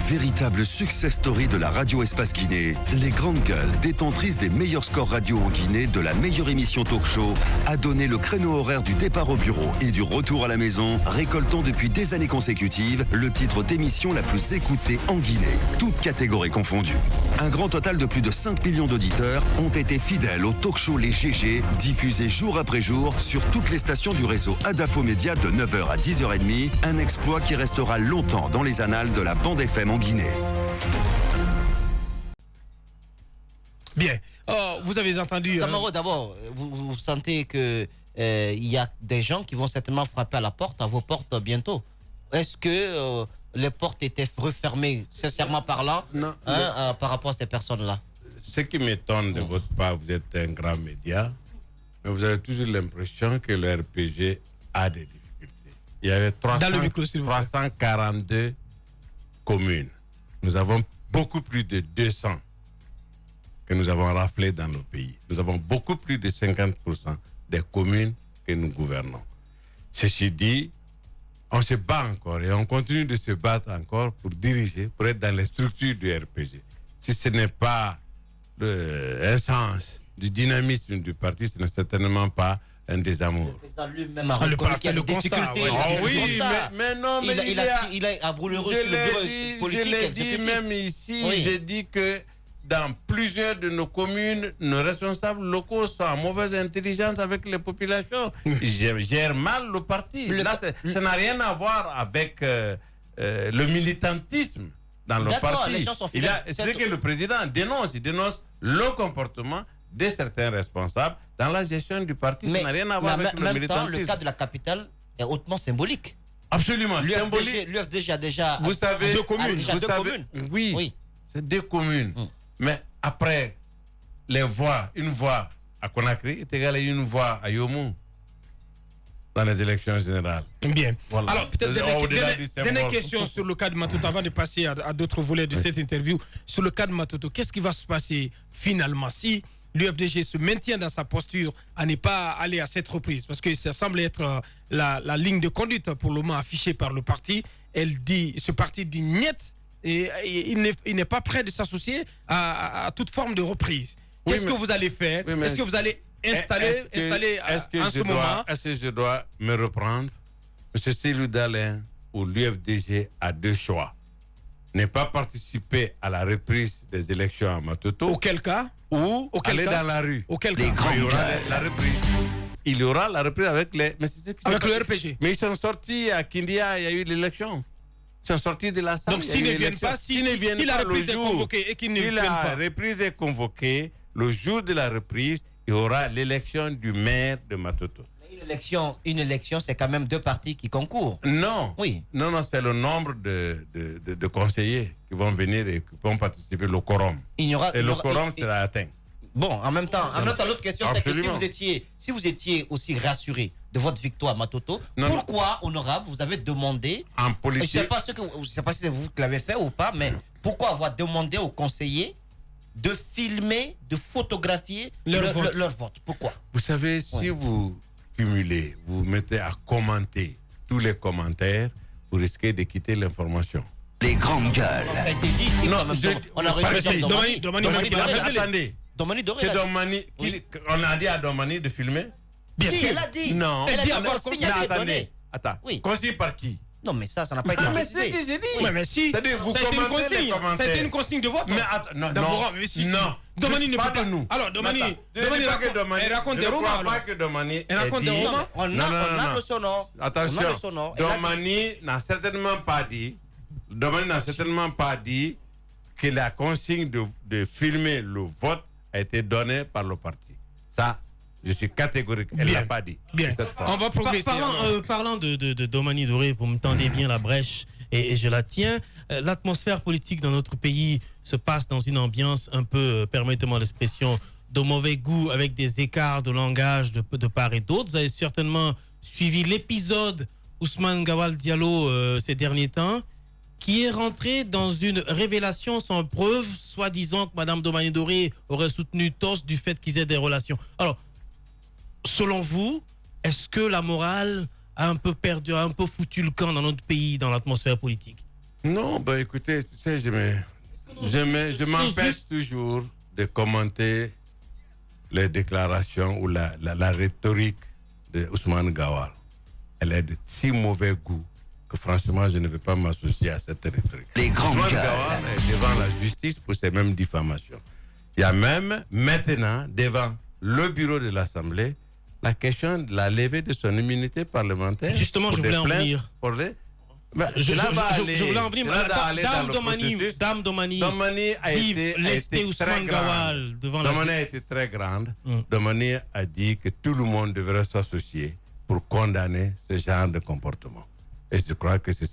Véritable success story de la radio Espace Guinée, les grandes gueules, détentrices des meilleurs scores radio en Guinée, de la meilleure émission talk show, a donné le créneau horaire du départ au bureau et du retour à la maison, récoltant depuis des années consécutives le titre d'émission la plus écoutée en Guinée, toutes catégories confondues. Un grand total de plus de 5 millions d'auditeurs ont été fidèles au talk show Les GG, diffusé jour après jour sur toutes les stations du réseau Adafo Média de 9h à 10h30, un exploit qui restera longtemps dans les annales de la bande FM en Guinée. Bien. Oh, vous avez entendu... Camaro, d'abord, vous sentez que il y a des gens qui vont certainement frapper à la porte, à vos portes bientôt. Est-ce que les portes étaient refermées, sincèrement parlant, non, par rapport à ces personnes-là? Ce qui m'étonne de votre part, vous êtes un grand média, mais vous avez toujours l'impression que le RPG a des difficultés. Il y avait 342 communes. Nous avons beaucoup plus de 200 que nous avons raflés dans nos pays. Nous avons beaucoup plus de 50% des communes que nous gouvernons. Ceci dit, on se bat encore et on continue de se battre encore pour diriger, pour être dans les structures du RPG. Si ce n'est pas l'essence du dynamisme du parti, ce n'est certainement pas un désamour. Le président lui-même a reconnu qu'il y a des difficultés. Mais non, mais il a à brûler sur le bureau politique. Je l'ai dit même ici, j'ai dit que dans plusieurs de nos communes, nos responsables locaux sont en mauvaise intelligence avec les populations. Ils gèrent mal le parti. Là, ça n'a rien à voir avec le militantisme dans le parti. C'est ce que le président dénonce. Il dénonce le comportement de certains responsables dans la gestion du parti. Ça n'a rien à voir avec le militantisme. Le cas de la capitale est hautement symbolique. Absolument. L'UFDG a déjà vous savez, deux communes. Oui, c'est deux communes. Mais après, une voix à Conakry est égale à une voix à Yomou dans les élections générales. Bien. Voilà. Alors, peut-être dernière question sur le cas de Matoto avant de passer à d'autres volets de cette interview. Sur le cas de Matoto, qu'est-ce qui va se passer finalement si l'UFDG se maintient dans sa posture à ne pas aller à cette reprise? Parce que ça semble être la ligne de conduite pour le moment affichée par le parti. Ce parti dit niet. Et il n'est pas prêt de s'associer à toute forme de reprise. Qu'est-ce que vous allez faire? Est-ce que vous allez installer en ce moment? Est-ce que je dois me reprendre? M. Célou Dalein ou l'UFDG a deux choix. Ne pas participer à la reprise des élections à Matoto. Auquel cas? Ou aller dans la rue. Auquel cas? Il y aura la reprise. Il y aura la reprise avec le RPG. Mais ils sont sortis à Kindia, il y a eu l'élection. Ils sont sortis de la salle. Donc s'ils ne viennent pas, si la reprise est convoquée et qu'ils ne viennent pas. Si la reprise est convoquée, le jour de la reprise, il y aura l'élection du maire de Matoto. Une élection, c'est quand même deux partis qui concourent. Non. Oui. Non, c'est le nombre de conseillers qui vont venir et qui vont participer, le quorum. Le quorum sera atteint. Bon, en même temps, l'autre question, c'est que si vous étiez aussi rassuré de votre victoire, Matoto, pourquoi, honorable, vous avez demandé, en politique, je ne sais pas si c'est vous qui l'avez fait ou pas, mais pourquoi avoir demandé aux conseillers de filmer, de photographier leur vote? Pourquoi? Vous savez, si vous cumulez, vous mettez à commenter tous les commentaires, vous risquez de quitter l'information. Les grandes gueules. Ça a été dit ici, on a reçu Attendez. Domani Doré. On a dit à Domani de filmer? Bien sûr. Elle a dit. Non. Elle a dit avoir signalé. Attends. Oui. Consigne par qui? Non, mais ça n'a pas été mais c'est ce que j'ai dit. Oui, mais si. C'est-à-dire, vous commentez les commentaires. C'était une consigne de vote. Mais non. Mais si. Non. Domani ne peut pas. nous. Alors, Domani raconte des romans. Je ne crois pas que Domani elle raconte des romans. On a le sonore. Attention. Domani n'a certainement pas dit. Domani n'a certainement pas dit que la consigne de filmer le vote a été donnée par le parti. Ça, je suis catégorique. Elle ne l'a pas dit. Bien. On va progresser. Parlant de Domani Doré, vous me tendez bien la brèche et je la tiens. L'atmosphère politique dans notre pays se passe dans une ambiance un peu, permettez-moi l'expression, de mauvais goût, avec des écarts de langage de part et d'autre. Vous avez certainement suivi l'épisode Ousmane Gawal Diallo ces derniers temps, qui est rentré dans une révélation sans preuve, soi-disant que Mme Domani Doré aurait soutenu TOS du fait qu'ils aient des relations. Alors, selon vous, est-ce que la morale a un peu perdu, a un peu foutu le camp dans notre pays, dans l'atmosphère politique? Non, bah écoutez, tu sais, je m'empêche toujours de commenter les déclarations ou la rhétorique de Ousmane Gawal. Elle est de si mauvais goût que franchement, je ne vais pas m'associer à cette rhétorique. Ousmane Gawal est devant la justice pour ces mêmes diffamations. Il y a même maintenant, devant le bureau de l'Assemblée, la question de la levée de son immunité parlementaire. Justement, je voulais en venir. Je voulais en venir. Dame Domani a été Ousmane Gawal devant Domani a été très grande. Domani a dit que tout le monde devrait s'associer pour condamner ce genre de comportement. Et je crois que c'est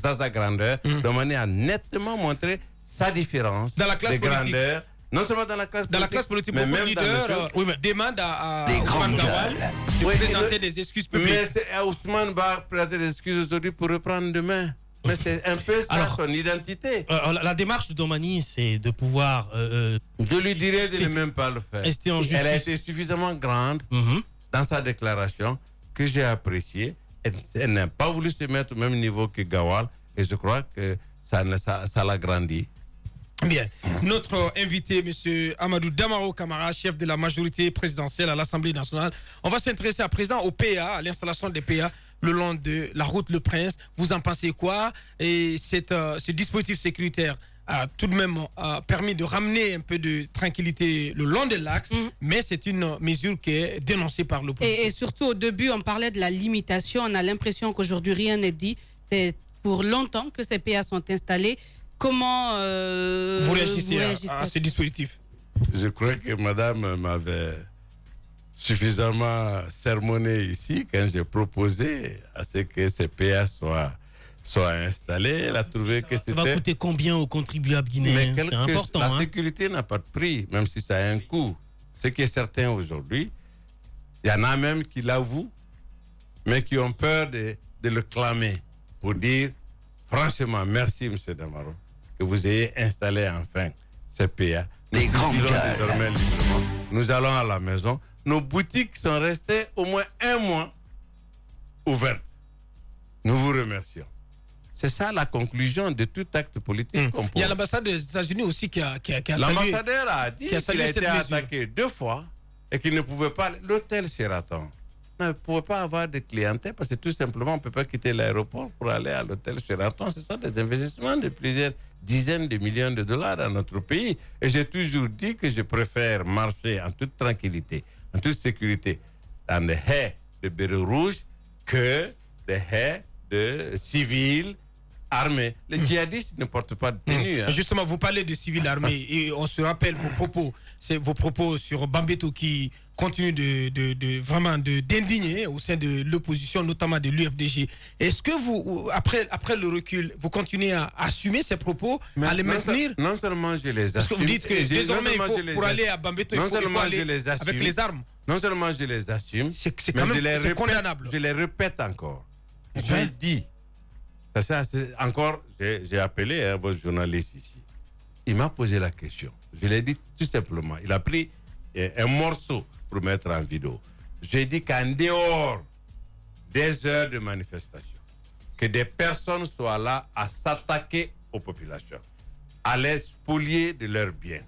ça sa grandeur. Domani a nettement montré sa différence dans la classe de grandeur. Non seulement dans la classe politique, mais même leader demande à Ousmane Gawal de présenter des excuses publiques. Mais Ousmane va présenter des excuses aujourd'hui pour reprendre demain. Mais c'est un peu ça son identité. La démarche de Domani, c'est de pouvoir... je lui dirais de ne même pas le faire. Elle a été suffisamment grande dans sa déclaration que j'ai appréciée. Elle n'a pas voulu se mettre au même niveau que Gawal. Et je crois que ça l'a grandi. Bien. Notre invité, M. Amadou Damaro Camara, chef de la majorité présidentielle à l'Assemblée nationale. On va s'intéresser à présent au PA, à l'installation des PA le long de la route Le Prince. Vous en pensez quoi? Et ce dispositif sécuritaire a tout de même permis de ramener un peu de tranquillité le long de l'axe, mais c'est une mesure qui est dénoncée par l'opposition. Et surtout, au début, on parlait de la limitation. On a l'impression qu'aujourd'hui, rien n'est dit. C'est pour longtemps que ces PA sont installés. Comment vous réagissez à ce dispositif? Je crois que madame m'avait suffisamment sermonné ici quand j'ai proposé à ce que ces PA soient installés. Elle a trouvé que c'était... Ça va coûter combien aux contribuables guinéens? C'est important. La sécurité n'a pas de prix, même si ça a un coût. Ce qui est certain aujourd'hui, il y en a même qui l'avouent, mais qui ont peur de le clamer pour dire franchement, merci M. Damaro, que vous ayez installé enfin ces PA. Nous désormais librement. Nous allons à la maison. Nos boutiques sont restées au moins un mois ouvertes. Nous vous remercions. C'est ça la conclusion de tout acte politique. Il y a l'ambassade des États-Unis aussi qui a salué. L'ambassadeur a dit qu'il a été attaqué 2 fois et qu'il ne pouvait pas... L'hôtel Sheraton ne pouvait pas avoir de clientèle parce que tout simplement, on ne peut pas quitter l'aéroport pour aller à l'hôtel Sheraton. Ce sont des investissements de plusieurs dizaines de millions de dollars dans notre pays. Et j'ai toujours dit que je préfère marcher en toute tranquillité, en toute sécurité, dans des haies de bérets rouges que des haies de civils armés. Les djihadistes ne portent pas de tenue. Justement, vous parlez de civils armés et on se rappelle vos propos sur Bambeto qui continue vraiment d'indigner au sein de l'opposition, notamment de l'UFDG. Est-ce que vous, après le recul, vous continuez à assumer ces propos, à les maintenir? Non seulement je les assume. Parce que vous dites que désormais, pour aller à Bambeto, il faut aller avec les armes. Non seulement je les assume, c'est quand même condamnable. Je les répète encore. Je dis, encore, j'ai appelé votre journaliste ici. Il m'a posé la question. Je l'ai dit tout simplement. Il a pris un morceau pour mettre en vidéo. J'ai dit qu'en dehors des heures de manifestation, que des personnes soient là à s'attaquer aux populations, à les spolier de leurs biens,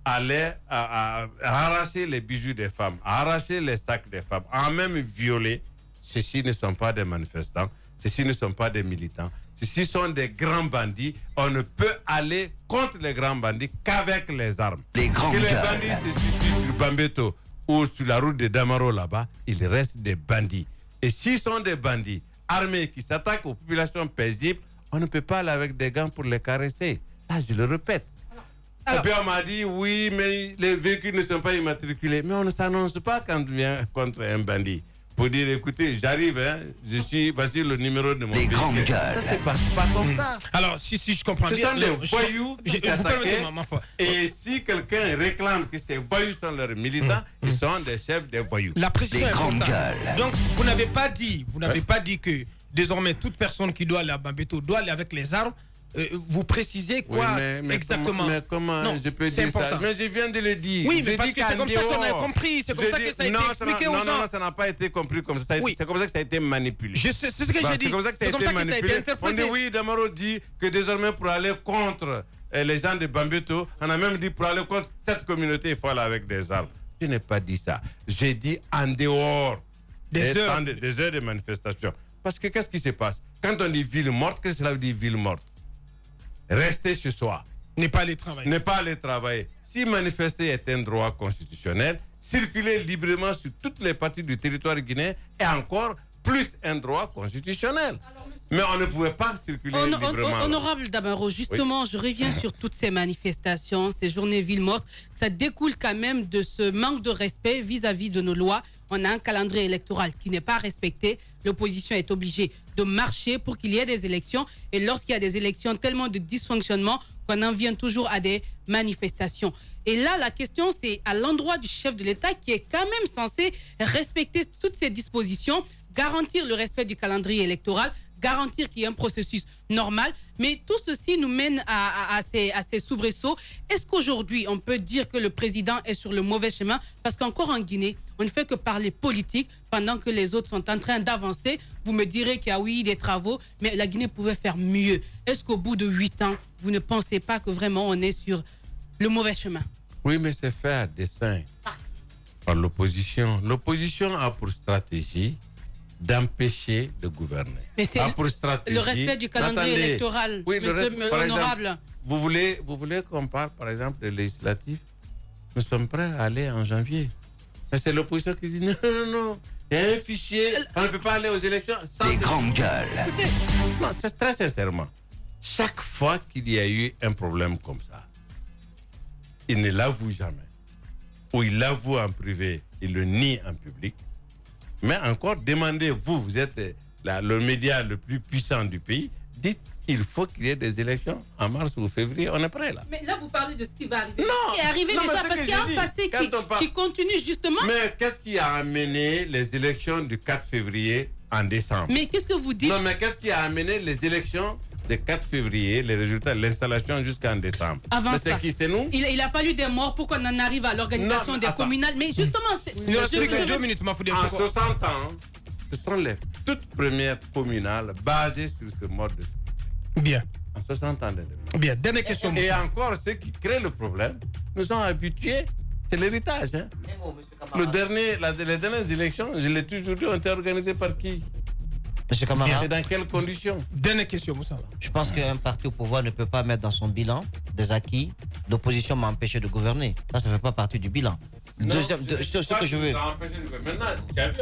à arracher les bijoux des femmes, à arracher les sacs des femmes, à même violer. Ceux-ci ne sont pas des manifestants, ceux-ci ne sont pas des militants, ceux-ci sont des grands bandits. On ne peut aller contre les grands bandits qu'avec les armes. Que les bandits se situent sur Bambeto ou sur la route de Damaro là-bas, ils restent des bandits. Et s'ils sont des bandits armés qui s'attaquent aux populations paisibles, on ne peut pas aller avec des gants pour les caresser. Là, je le répète. Et puis on m'a dit, oui, mais les véhicules ne sont pas immatriculés. Mais on ne s'annonce pas quand on vient contre un bandit. Pour dire, écoutez, j'arrive, voici le numéro de mon véhicule. Ça, c'est pas comme ça. Alors, si je comprends bien... Ce sont des voyous qui s'attaquent. Et si quelqu'un réclame que ces voyous sont leurs militants, ils sont des chefs des voyous. La précision est importante. Donc, vous n'avez pas dit que désormais, toute personne qui doit aller à Bambeto doit aller avec les armes. vous précisez quoi exactement. Mais comment je peux dire important. ça? Mais je viens de le dire. Oui, mais parce que c'est comme ça qu'on a compris. C'est comme ça que ça a été expliqué aux gens. Non, ça n'a pas été compris comme ça. C'est comme ça que ça a été manipulé. C'est ce que j'ai dit. C'est comme ça que ça a été manipulé. On dit oui, Damaro dit que désormais pour aller contre les gens de Bambeto, on a même dit pour aller contre cette communauté, il faut aller avec des armes. Je n'ai pas dit ça. J'ai dit en dehors des heures de manifestation. Parce que qu'est-ce qui se passe? Quand on dit ville morte, qu'est-ce que cela veut dire ville morte? Rester chez soi. Ne pas aller travailler. Ne pas aller travailler. Si manifester est un droit constitutionnel, circuler librement sur toutes les parties du territoire guinéen est encore plus un droit constitutionnel. Mais on ne pouvait pas circuler librement. Honorable Damaro, justement, oui. Je reviens sur toutes ces manifestations, ces journées villes mortes. Ça découle quand même de ce manque de respect vis-à-vis de nos lois. On a un calendrier électoral qui n'est pas respecté. L'opposition est obligée de marcher pour qu'il y ait des élections. Et lorsqu'il y a des élections, tellement de dysfonctionnement qu'on en vient toujours à des manifestations. Et là, la question, c'est à l'endroit du chef de l'État qui est quand même censé respecter toutes ces dispositions, garantir le respect du calendrier électoral, garantir qu'il y ait un processus normal. Mais tout ceci nous mène à ces soubresauts. Est-ce qu'aujourd'hui, on peut dire que le président est sur le mauvais chemin? Parce qu'encore en Guinée, on ne fait que parler politique pendant que les autres sont en train d'avancer. Vous me direz qu'il y a, oui, des travaux, mais la Guinée pouvait faire mieux. Est-ce qu'au bout de 8 ans, vous ne pensez pas que vraiment on est sur le mauvais chemin? Oui, mais c'est fait à dessein par l'opposition. L'opposition a pour stratégie d'empêcher de gouverner. Mais c'est le respect du calendrier électoral, oui, monsieur honorable. Exemple, vous voulez qu'on parle, par exemple, des législatives? Nous sommes prêts à aller en janvier. Mais c'est l'opposition qui dit non. Il y a un fichier, on ne peut pas aller aux élections sans... Les grandes gueules. Non, c'est très sincèrement. Chaque fois qu'il y a eu un problème comme ça, il ne l'avoue jamais. Ou il l'avoue en privé, il le nie en public. Mais encore, demandez-vous, vous êtes le média le plus puissant du pays, dites il faut qu'il y ait des élections en mars ou février, on est prêt là. Mais là, vous parlez de ce qui va arriver. Non, ce qui est arrivé déjà, parce qu'il y a un passé qui continue justement. Mais qu'est-ce qui a amené les élections du 4 février en décembre? Mais qu'est-ce que vous dites? Non, mais qu'est-ce qui a amené les élections du 4 février, les résultats de l'installation jusqu'en décembre? Avant mais ça, c'est nous? Il a fallu des morts pour qu'on en arrive à l'organisation des communales. Mais justement, il reste que 2 minutes, en 60 ans, ce sont les toutes premières communales basées sur ce mode de... Bien. En 60 ans de développement. Bien, dernière question. Et encore, ce qui crée le problème, nous sommes habitués, c'est l'héritage. Hein? Les dernières élections, je l'ai toujours dit, ont été organisées par qui? Monsieur Camara. Et dans quelles conditions? Dernière question, Moussa. Je pense qu'un parti au pouvoir ne peut pas mettre dans son bilan des acquis. L'opposition m'a empêché de gouverner. Ça ne fait pas partie du bilan. Ce que je veux. Maintenant,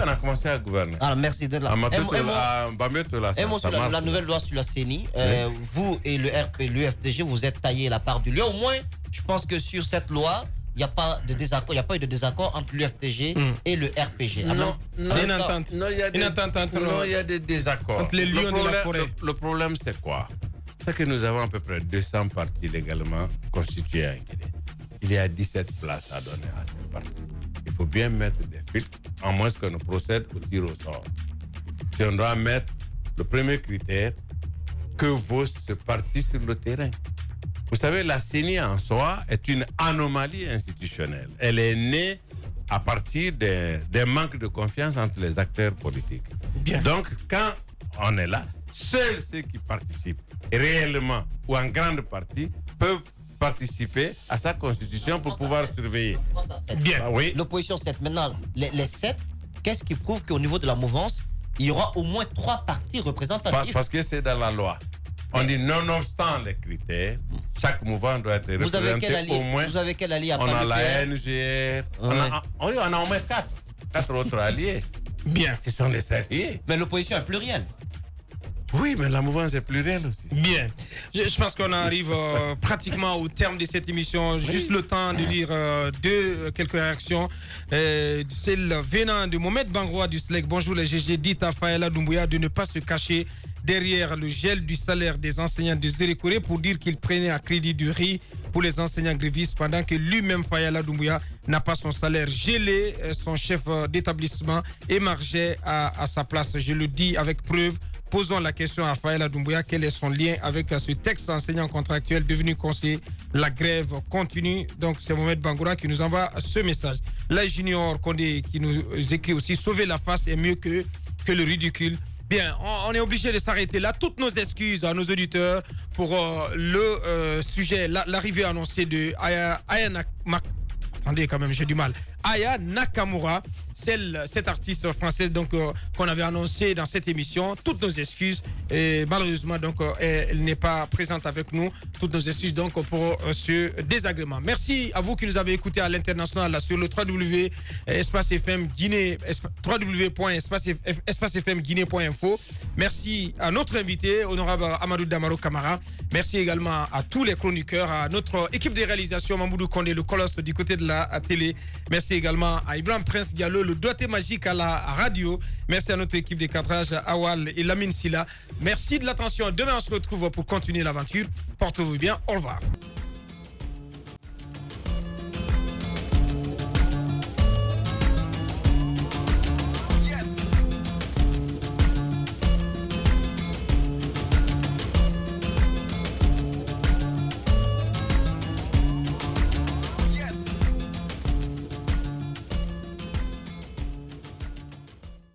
on a commencé à gouverner. Alors, merci d'être là. Un mot sur la nouvelle loi sur la CENI. Vous et l'UFDG, vous êtes taillé la part du lieu. Au moins, je pense que sur cette loi, il n'y a pas de désaccord. Il n'y a pas eu de désaccord entre l'UFDG et le RPG. Non, c'est une entente. Non, il y a des désaccords. Entre les lions de la forêt. Le problème, c'est quoi? C'est que nous avons à peu près 200 partis légalement constitués en Guinée. Il y a 17 places à donner à ces partis. Il faut bien mettre des filtres, à moins que nous procède au tir au sort. Si on doit mettre le premier critère, que vaut ce parti sur le terrain? Vous savez, la CENI en soi est une anomalie institutionnelle. Elle est née à partir des manques de confiance entre les acteurs politiques. Bien. Donc, quand on est là, seuls ceux qui participent réellement ou en grande partie peuvent participer à sa constitution pour pouvoir surveiller. Bien. Ah, oui. L'opposition 7. Maintenant, les 7, qu'est-ce qui prouve qu'au niveau de la mouvance, il y aura au moins 3 partis représentatifs? Parce que c'est dans la loi. On dit nonobstant les critères, chaque mouvement doit être représenté au moins. Vous avez quel allié? On a la NGR. On a au moins 4 autres alliés. Bien. Ce sont les alliés. Mais l'opposition est plurielle. Oui, mais la mouvance est plurielle aussi. Bien. Je pense qu'on arrive pratiquement au terme de cette émission. Oui. Juste le temps de lire quelques réactions. Celle venant de Mohamed Bangroa du SLEC. Bonjour les GG. Dites à Faïla Doumbouya de ne pas se cacher derrière le gel du salaire des enseignants de Zérékoré pour dire qu'il prenait à crédit du riz pour les enseignants grévistes pendant que lui-même, Faïla Doumbouya, n'a pas son salaire gelé. Son chef d'établissement émargeait à sa place. Je le dis avec preuve. posons la question à Faël Doumbouya, quel est son lien avec ce texte enseignant contractuel devenu conseiller? La grève continue. Donc c'est Mohamed Bangoura qui nous envoie ce message. Là, Junior Condé qui nous écrit aussi, sauver la face est mieux que le ridicule. Bien, on est obligé de s'arrêter là. Toutes nos excuses à nos auditeurs pour le sujet, l'arrivée annoncée de Attendez quand même, j'ai du mal. Aya Nakamura, cette artiste française donc qu'on avait annoncé dans cette émission. Toutes nos excuses. Et malheureusement donc elle n'est pas présente avec nous. Toutes nos excuses donc pour ce désagrément. Merci à vous qui nous avez écoutés à l'international là, sur le www.espacefmguinée.info. Merci à notre invité, honorable Amadou Damaro Camara. Merci également à tous les chroniqueurs, à notre équipe de réalisation, Mamoudou Kondé, le colosse du côté de la télé. Merci également à Ibrahim Prince Diallo, le doigté magique à la radio. Merci à notre équipe de cadrage, Awal et Lamine Silla. Merci de l'attention. Demain, on se retrouve pour continuer l'aventure. Portez-vous bien. Au revoir.